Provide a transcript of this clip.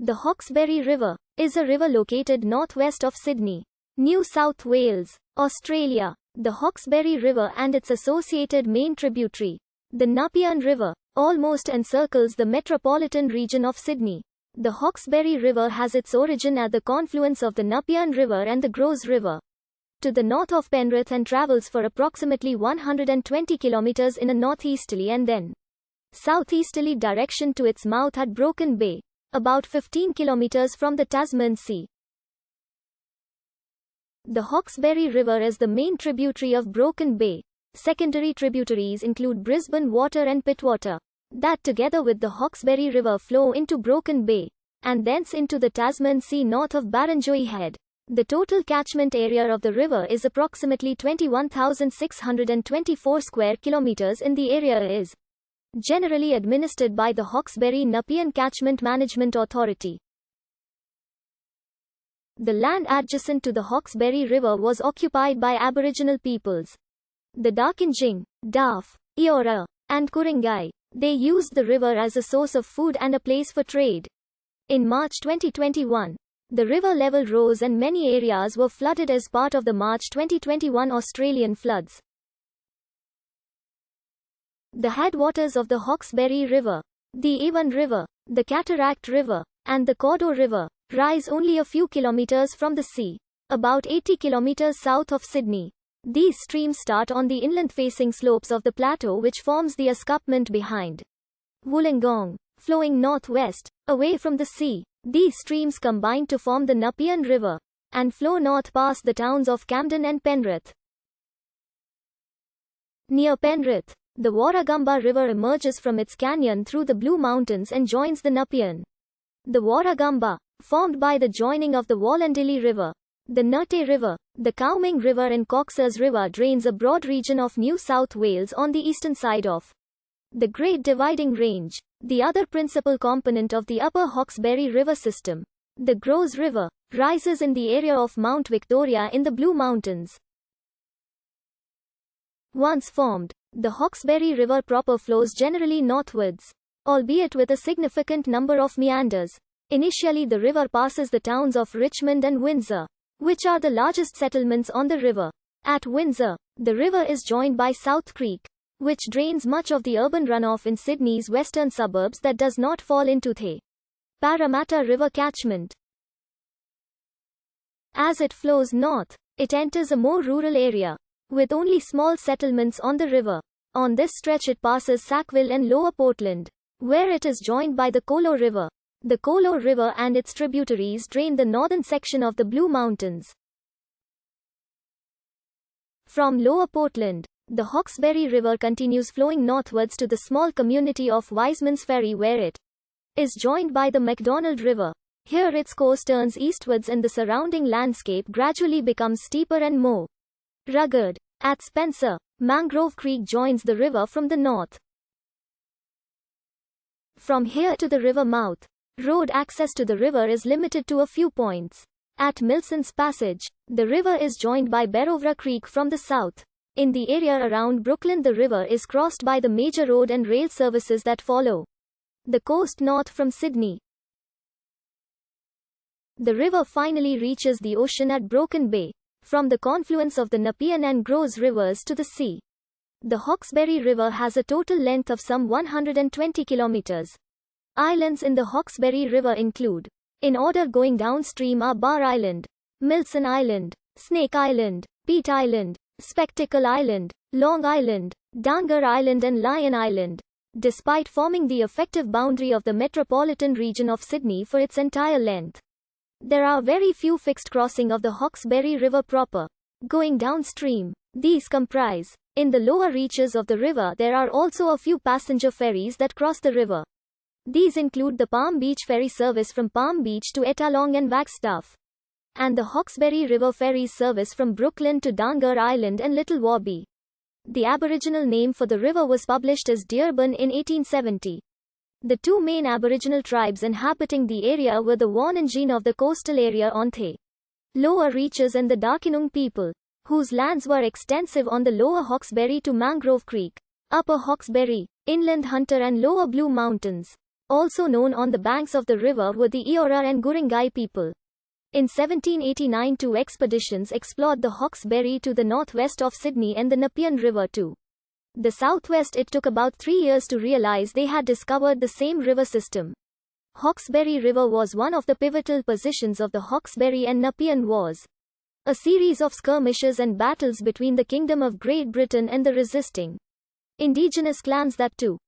The Hawkesbury River is a river located northwest of Sydney, New South Wales, Australia. The Hawkesbury River and its associated main tributary, the Nepean River, almost encircles the metropolitan region of Sydney. The Hawkesbury River has its origin at the confluence of the Nepean River and the Grouse River, to the north of Penrith, and travels for approximately 120 kilometers in a northeasterly and then southeasterly direction to its mouth at Broken Bay, about 15 kilometers from the Tasman Sea. The Hawkesbury River is the main tributary of Broken Bay. Secondary tributaries include Brisbane Water and Pittwater, that together with the Hawkesbury River flow into Broken Bay, and thence into the Tasman Sea north of Barrenjoey Head. The total catchment area of the river is approximately 21,624 square kilometers, and the area is generally administered by the Hawkesbury Nepean Catchment Management Authority. The land adjacent to the Hawkesbury River was occupied by Aboriginal peoples, the Darkinjing, Darf, Eora, and Ku-ring-gai. They used the river as a source of food and a place for trade. In March 2021, the river level rose and many areas were flooded as part of the March 2021 Australian floods. The headwaters of the Hawkesbury River, the Avon River, the Cataract River, and the Cordeaux River, rise only a few kilometers from the sea, about 80 kilometers south of Sydney. These streams start on the inland-facing slopes of the plateau which forms the escarpment behind Wollongong, flowing northwest, away from the sea. These streams combine to form the Nepean River, and flow north past the towns of Camden and Penrith. Near Penrith, the Warragamba River emerges from its canyon through the Blue Mountains and joins the Nepean. The Warragamba, formed by the joining of the Wallandilly River, the Nurte River, the Cowming River and Cox's River, drains a broad region of New South Wales on the eastern side of the Great Dividing Range. The other principal component of the upper Hawkesbury River system, the Grouse River, rises in the area of Mount Victoria in the Blue Mountains. Once formed, the Hawkesbury River proper flows generally northwards, albeit with a significant number of meanders. Initially, the river passes the towns of Richmond and Windsor, which are the largest settlements on the river. At Windsor, the river is joined by South Creek, which drains much of the urban runoff in Sydney's western suburbs that does not fall into the Parramatta River catchment. As it flows north, it enters a more rural area, with only small settlements on the river. On this stretch it passes Sackville and Lower Portland, where it is joined by the Colo River. The Colo River and its tributaries drain the northern section of the Blue Mountains. From Lower Portland, the Hawkesbury River continues flowing northwards to the small community of Wiseman's Ferry, where it is joined by the MacDonald River. Here its course turns eastwards and the surrounding landscape gradually becomes steeper and more rugged. At Spencer, Mangrove Creek joins the river from the north. From here to the river mouth, road access to the river is limited to a few points. At Milson's Passage, the river is joined by Berowra Creek from the south. In the area around Brooklyn, the river is crossed by the major road and rail services that follow the coast north from Sydney. The river finally reaches the ocean at Broken Bay, from the confluence of the Nepean and Grouse rivers to the sea. The Hawkesbury River has a total length of some 120 kilometers. Islands in the Hawkesbury River include, in order going downstream, are Bar Island, Milson Island, Snake Island, Pete Island, Spectacle Island, Long Island, Dangar Island and Lion Island. Despite forming the effective boundary of the metropolitan region of Sydney for its entire length, there are very few fixed crossings of the Hawkesbury River proper. Going downstream, these comprise, in the lower reaches of the river there are also a few passenger ferries that cross the river. These include the Palm Beach ferry service from Palm Beach to Ettalong and Wagstaff, and the Hawkesbury River ferries service from Brooklyn to Dangar Island and Little Warby. The Aboriginal name for the river was published as Dearborn in 1870. The two main Aboriginal tribes inhabiting the area were the Wurundjeri of the coastal area on the lower reaches and the Darkinjung people, whose lands were extensive on the lower Hawkesbury to Mangrove Creek, upper Hawkesbury, inland Hunter and lower Blue Mountains. Also known on the banks of the river were the Eora and Guringai people. In 1789 two expeditions explored the Hawkesbury to the northwest of Sydney and the Nepean River to the southwest. It took about 3 years to realize they had discovered the same river system. Hawkesbury River was one of the pivotal positions of the Hawkesbury and Nepean Wars, a series of skirmishes and battles between the Kingdom of Great Britain and the resisting indigenous clans that too